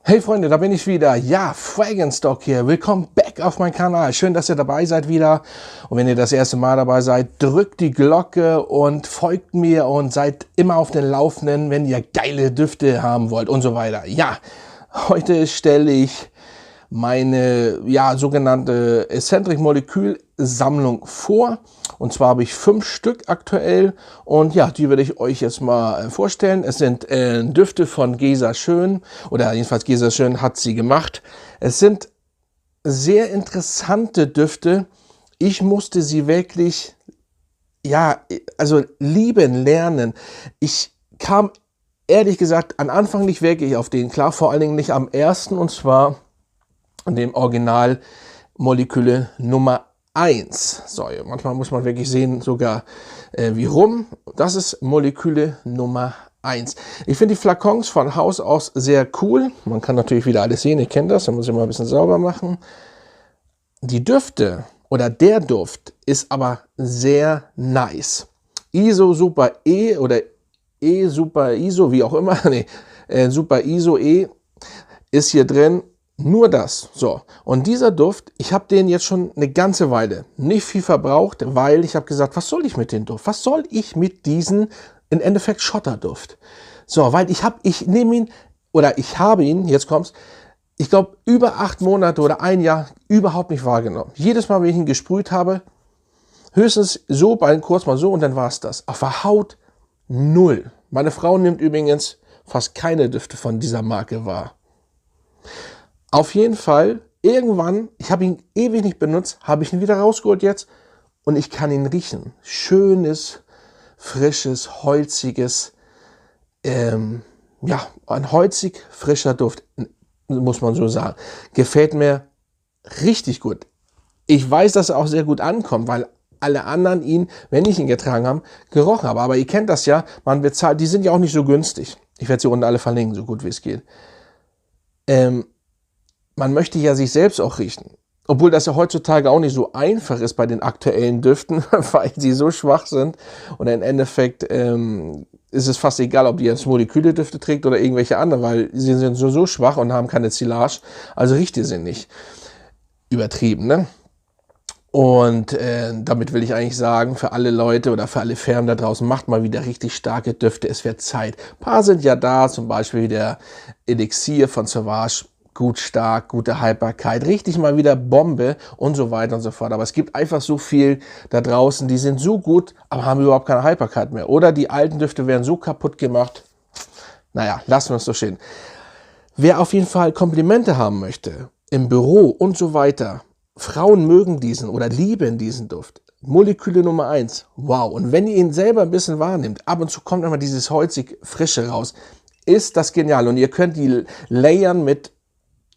Hey Freunde, da bin ich wieder. Ja, Fragrancedoc hier. Willkommen back auf meinem Kanal. Schön, dass ihr dabei seid wieder. Und wenn ihr das erste Mal dabei seid, drückt die Glocke und folgt mir und seid immer auf den Laufenden, wenn ihr geile Düfte haben wollt und so weiter. Ja, heute stelle ich meine sogenannte Eccentric Molekül-Sammlung vor. Und zwar habe ich 5 Stück aktuell und ja, die werde ich euch jetzt mal vorstellen. Es sind Düfte von Gesa Schön, oder jedenfalls Gesa Schön hat sie gemacht. Es sind sehr interessante Düfte. Ich musste sie wirklich, lieben lernen. Ich kam ehrlich gesagt am Anfang nicht wirklich auf den klar, vor allen Dingen nicht am ersten, und zwar an dem Original Moleküle Nummer 1. So, manchmal muss man wirklich sehen, sogar wie rum. Das ist Moleküle Nummer 1. Ich finde die Flakons von Haus aus sehr cool. Man kann natürlich wieder alles sehen, ich kenne das, da muss ich mal ein bisschen sauber machen. Die Düfte oder der Duft ist aber sehr nice. ISO Super E oder E Super ISO, wie auch immer, Super ISO E ist hier drin. Nur das. So. Und dieser Duft, ich habe den jetzt schon eine ganze Weile nicht viel verbraucht, weil ich habe gesagt, was soll ich mit dem Duft? Was soll ich mit diesem, im Endeffekt Schotterduft? So, weil ich habe ihn, jetzt kommt's, ich glaube über 8 Monate oder ein Jahr überhaupt nicht wahrgenommen. Jedes Mal, wenn ich ihn gesprüht habe, höchstens so, kurz mal so und dann war es das. Auf der Haut 0. Meine Frau nimmt übrigens fast keine Düfte von dieser Marke wahr. Auf jeden Fall, irgendwann, ich habe ihn ewig nicht benutzt, habe ich ihn wieder rausgeholt jetzt und ich kann ihn riechen. Schönes, frisches, holziges, ein holzig frischer Duft, muss man so sagen. Gefällt mir richtig gut. Ich weiß, dass er auch sehr gut ankommt, weil alle anderen ihn, wenn ich ihn getragen habe, gerochen haben. Aber ihr kennt das ja, man bezahlt, die sind ja auch nicht so günstig. Ich werde sie unten alle verlinken, so gut wie es geht. Man möchte ja sich selbst auch riechen. Obwohl das ja heutzutage auch nicht so einfach ist bei den aktuellen Düften, weil sie so schwach sind. Und im Endeffekt ist es fast egal, ob die jetzt Moleküle-Düfte trägt oder irgendwelche anderen, weil sie sind so schwach und haben keine Silage. Also riecht ihr sie nicht. Übertrieben, ne? Und damit will ich eigentlich sagen, für alle Leute oder für alle Firmen da draußen, macht mal wieder richtig starke Düfte. Es wird Zeit. Ein paar sind ja da, zum Beispiel der Elixier von Sauvage. Gut stark, gute Haltbarkeit, richtig mal wieder Bombe und so weiter und so fort. Aber es gibt einfach so viel da draußen, die sind so gut, aber haben überhaupt keine Haltbarkeit mehr. Oder die alten Düfte werden so kaputt gemacht. Naja, lassen wir es so stehen. Wer auf jeden Fall Komplimente haben möchte, im Büro und so weiter, Frauen mögen diesen oder lieben diesen Duft. Moleküle Nummer 1, wow. Und wenn ihr ihn selber ein bisschen wahrnimmt, ab und zu kommt immer dieses holzig Frische raus, ist das genial. Und ihr könnt die layern mit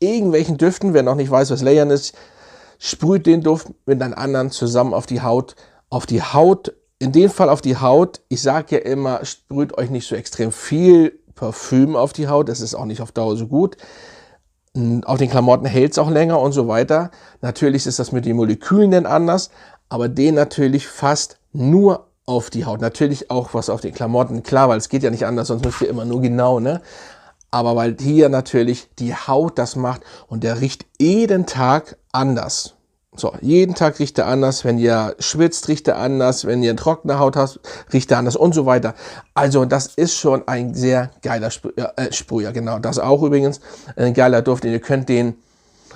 irgendwelchen Düften, wer noch nicht weiß, was Layern ist, sprüht den Duft mit einem anderen zusammen auf die Haut. In dem Fall auf die Haut. Ich sage ja immer, sprüht euch nicht so extrem viel Parfüm auf die Haut, das ist auch nicht auf Dauer so gut. Auf den Klamotten hält es auch länger und so weiter. Natürlich ist das mit den Molekülen denn anders, aber den natürlich fast nur auf die Haut. Natürlich auch was auf den Klamotten, klar, weil es geht ja nicht anders, sonst müsst ihr immer nur genau, ne? Aber weil hier natürlich die Haut das macht und der riecht jeden Tag anders. So, jeden Tag riecht er anders. Wenn ihr schwitzt, riecht er anders. Wenn ihr eine trockene Haut habt, riecht er anders und so weiter. Also das ist schon ein sehr geiler Sprüher. Genau, das auch übrigens ein geiler Duft. Ihr könnt den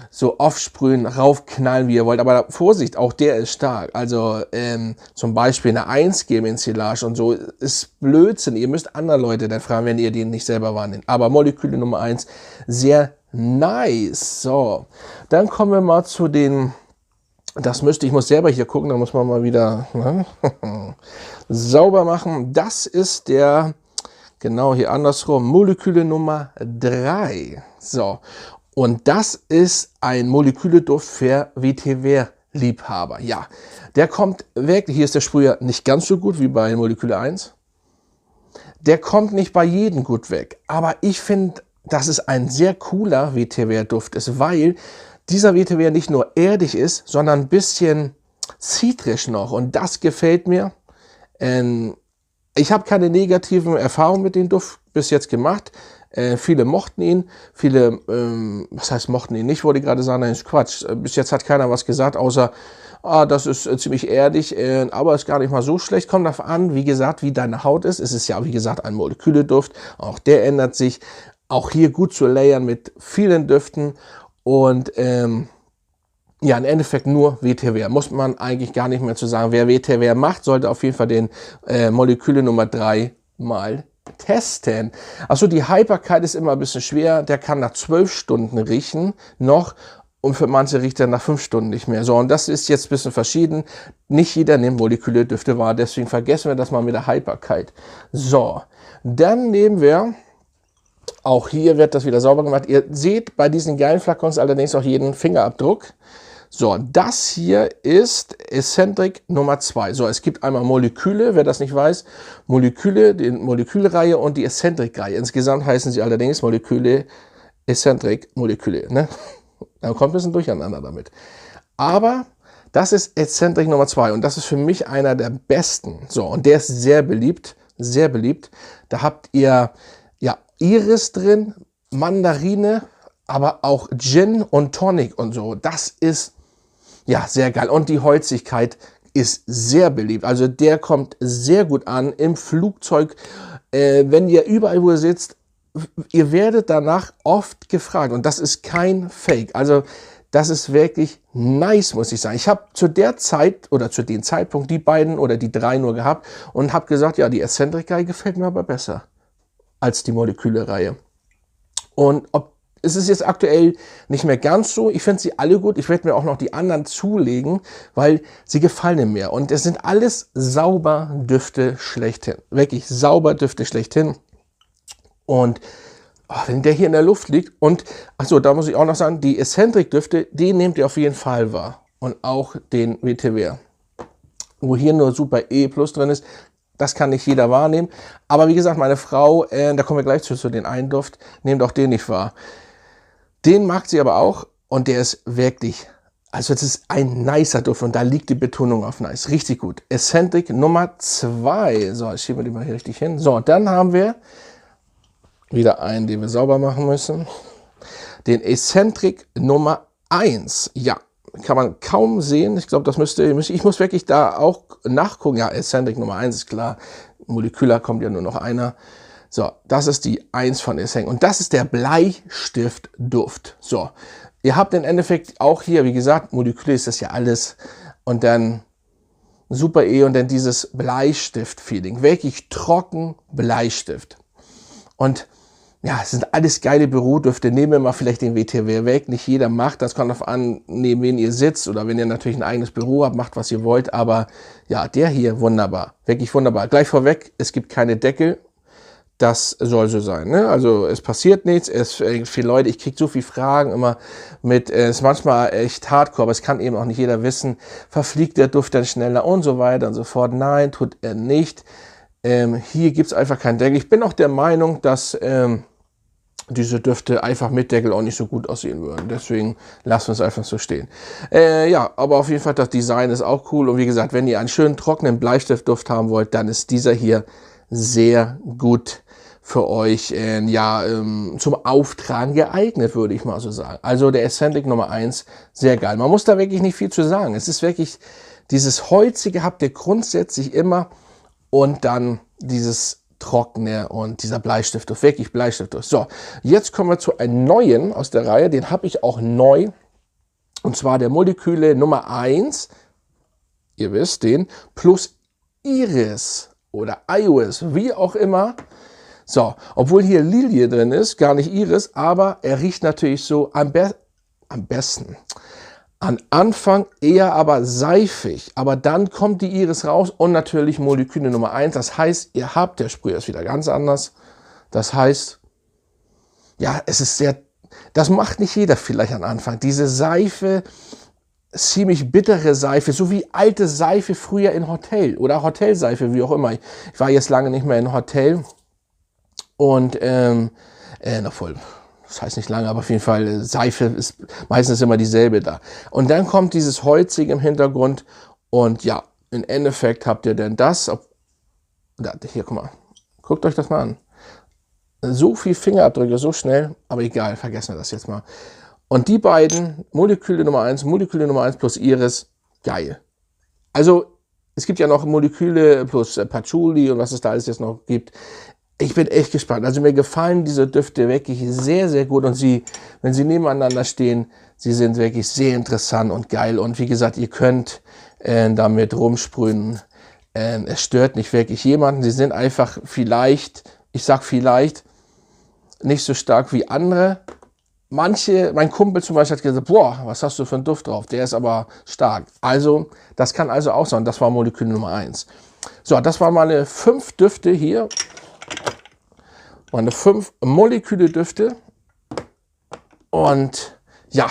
so aufsprühen, raufknallen, wie ihr wollt. Aber Vorsicht, auch der ist stark. Also zum Beispiel eine 1 geben in Silage und so ist Blödsinn. Ihr müsst andere Leute dann fragen, wenn ihr den nicht selber wahrnehmt. Aber Moleküle Nummer 1, sehr nice. So, dann kommen wir mal zu den, ich muss selber hier gucken, da muss man mal wieder sauber machen. Das ist der, genau hier andersrum, Moleküle Nummer 3. So. Und das ist ein Moleküleduft für Vetiver-Liebhaber. Ja, der kommt wirklich, hier ist der Sprüher nicht ganz so gut wie bei Moleküle 1. Der kommt nicht bei jedem gut weg. Aber ich finde, dass es ein sehr cooler Vetiver-Duft ist, weil dieser Vetiver nicht nur erdig ist, sondern ein bisschen zitrisch noch. Und das gefällt mir. Ich habe keine negativen Erfahrungen mit dem Duft bis jetzt gemacht. Viele mochten ihn, viele, was heißt mochten ihn nicht, wollte ich gerade sagen, nein, ist Quatsch. Bis jetzt hat keiner was gesagt, außer, das ist ziemlich erdig, aber ist gar nicht mal so schlecht. Kommt darauf an, wie gesagt, wie deine Haut ist. Es ist ja, wie gesagt, ein Moleküleduft. Auch der ändert sich. Auch hier gut zu layern mit vielen Düften und ja, im Endeffekt nur WTWR. Muss man eigentlich gar nicht mehr zu sagen. Wer WTWR macht, sollte auf jeden Fall den Moleküle Nummer 3 mal testen. Achso, die Haltbarkeit ist immer ein bisschen schwer. Der kann nach 12 Stunden riechen noch und für manche riecht er nach 5 Stunden nicht mehr. So, und das ist jetzt ein bisschen verschieden. Nicht jeder nimmt Moleküledüfte wahr, deswegen vergessen wir das mal mit der Haltbarkeit. So, dann nehmen wir, auch hier wird das wieder sauber gemacht. Ihr seht bei diesen geilen Flakons allerdings auch jeden Fingerabdruck. So, das hier ist Excentric Nummer 2. So, es gibt einmal Moleküle, wer das nicht weiß, Moleküle, die Molekülreihe und die Excentric-Reihe. Insgesamt heißen sie allerdings Moleküle, Excentric, Moleküle. Ne? Da kommt ein bisschen durcheinander damit. Aber das ist Excentric Nummer 2 und das ist für mich einer der besten. So, und der ist sehr beliebt, sehr beliebt. Da habt ihr ja Iris drin, Mandarine, aber auch Gin und Tonic und so. Das ist ja sehr geil. Und die Holzigkeit ist sehr beliebt. Also der kommt sehr gut an im Flugzeug. Wenn ihr überall, wo ihr sitzt, ihr werdet danach oft gefragt. Und das ist kein Fake. Also das ist wirklich nice, muss ich sagen. Ich habe zu der Zeit oder zu dem Zeitpunkt die beiden oder die 3 nur gehabt und habe gesagt, ja, die Excentric-Reihe gefällt mir aber besser als die Moleküle-Reihe. Und es ist jetzt aktuell nicht mehr ganz so. Ich finde sie alle gut. Ich werde mir auch noch die anderen zulegen, weil sie gefallen mir. Und es sind alles sauber Düfte schlechthin. Wirklich sauber Düfte schlechthin. Und wenn der hier in der Luft liegt und, achso, da muss ich auch noch sagen, die Excentric-Düfte, die nehmt ihr auf jeden Fall wahr. Und auch den WTWR. Wo hier nur Super E Plus drin ist, das kann nicht jeder wahrnehmen. Aber wie gesagt, meine Frau, da kommen wir gleich zu den einen Duft, nehmt auch den nicht wahr. Den mag sie aber auch und der ist wirklich, also das ist ein nicer Duft und da liegt die Betonung auf nice, richtig gut. Excentric Nummer 2, so, jetzt schieben wir die mal hier richtig hin. So, dann haben wir wieder einen, den wir sauber machen müssen. Den Excentric Nummer 1, ja, kann man kaum sehen. Ich glaube, das ich muss wirklich da auch nachgucken. Ja, Excentric Nummer 1 ist klar, Moleküler kommt ja nur noch einer. So, das ist die 1 von Excentric und das ist der Bleistiftduft. So, ihr habt im Endeffekt auch hier, wie gesagt, Moleküle ist das ja alles und dann Super E und dann dieses Bleistift-Feeling. Wirklich trocken Bleistift. Und ja, es sind alles geile Bürodüfte. Nehmen wir mal vielleicht den WTWR weg. Nicht jeder macht das. Kommt darauf an, neben wen ihr sitzt oder wenn ihr natürlich ein eigenes Büro habt, macht was ihr wollt. Aber ja, der hier wunderbar. Wirklich wunderbar. Gleich vorweg, es gibt keine Deckel. Das soll so sein. Ne? Also es passiert nichts. Viele Leute, ich kriege so viele Fragen immer mit, es ist manchmal echt hardcore, aber es kann eben auch nicht jeder wissen. Verfliegt der Duft dann schneller und so weiter und so fort. Nein, tut er nicht. Hier gibt es einfach keinen Deckel. Ich bin auch der Meinung, dass diese Düfte einfach mit Deckel auch nicht so gut aussehen würden. Deswegen lassen wir es einfach so stehen. Ja, aber auf jeden Fall, das Design ist auch cool. Und wie gesagt, wenn ihr einen schönen trockenen Bleistiftduft haben wollt, dann ist dieser hier sehr gut für euch zum Auftragen geeignet, würde ich mal so sagen. Also der Excentric Nummer 1, sehr geil. Man muss da wirklich nicht viel zu sagen. Es ist wirklich, dieses Holzige habt ihr grundsätzlich immer und dann dieses Trockene und dieser Bleistiftduft, wirklich Bleistiftduft. So, jetzt kommen wir zu einem neuen aus der Reihe, den habe ich auch neu, und zwar der Moleküle Nummer 1, ihr wisst den, plus Iris oder Iris, wie auch immer. So, obwohl hier Lilie drin ist, gar nicht Iris, aber er riecht natürlich so am besten. Am Anfang eher aber seifig, aber dann kommt die Iris raus und natürlich Moleküle Nummer 1. Das heißt, ihr habt, der Sprüher ist wieder ganz anders. Das heißt, ja, es ist sehr, das macht nicht jeder vielleicht am Anfang. Diese Seife, ziemlich bittere Seife, so wie alte Seife früher in Hotel oder Hotelseife, wie auch immer. Ich war jetzt lange nicht mehr in Hotel und noch voll. Das heißt nicht lange, aber auf jeden Fall, Seife ist meistens immer dieselbe da. Und dann kommt dieses Holzige im Hintergrund und ja, im Endeffekt habt ihr dann das. Hier, guck mal. Guckt euch das mal an. So viel Fingerabdrücke, so schnell, aber egal, vergessen wir das jetzt mal. Und die beiden, Moleküle Nummer 1 plus Iris, geil. Also, es gibt ja noch Moleküle plus Patchouli und was es da alles jetzt noch gibt. Ich bin echt gespannt. Also mir gefallen diese Düfte wirklich sehr, sehr gut. Und sie, wenn sie nebeneinander stehen, sie sind wirklich sehr interessant und geil. Und wie gesagt, ihr könnt damit rumsprühen. Es stört nicht wirklich jemanden. Sie sind einfach vielleicht, ich sag vielleicht, nicht so stark wie andere. Manche, mein Kumpel zum Beispiel hat gesagt, boah, was hast du für einen Duft drauf? Der ist aber stark. Also, das kann also auch sein. Das war Molekül Nummer 1. So, das waren meine 5 Düfte hier. Meine 5 Moleküle Düfte. Und ja,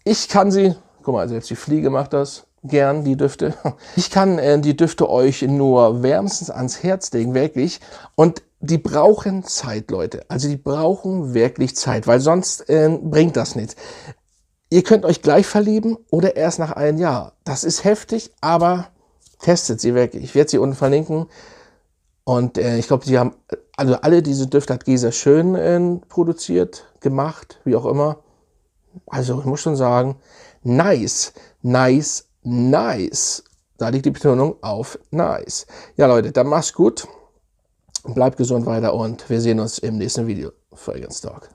ich kann sie, guck mal, selbst die Fliege macht das gern, die Düfte. Ich kann die Düfte euch nur wärmstens ans Herz legen, wirklich. Und die brauchen Zeit, Leute. Also die brauchen wirklich Zeit, weil sonst bringt das nichts. Ihr könnt euch gleich verlieben oder erst nach einem Jahr. Das ist heftig, aber testet sie wirklich. Ich werde sie unten verlinken. Und ich glaube, sie haben, also alle diese Düfte hat Gesa Schön produziert, gemacht, wie auch immer. Also ich muss schon sagen, nice, nice, nice. Da liegt die Betonung auf nice. Ja Leute, dann macht's gut. Bleibt gesund weiter und wir sehen uns im nächsten Video. Fragrance Talk.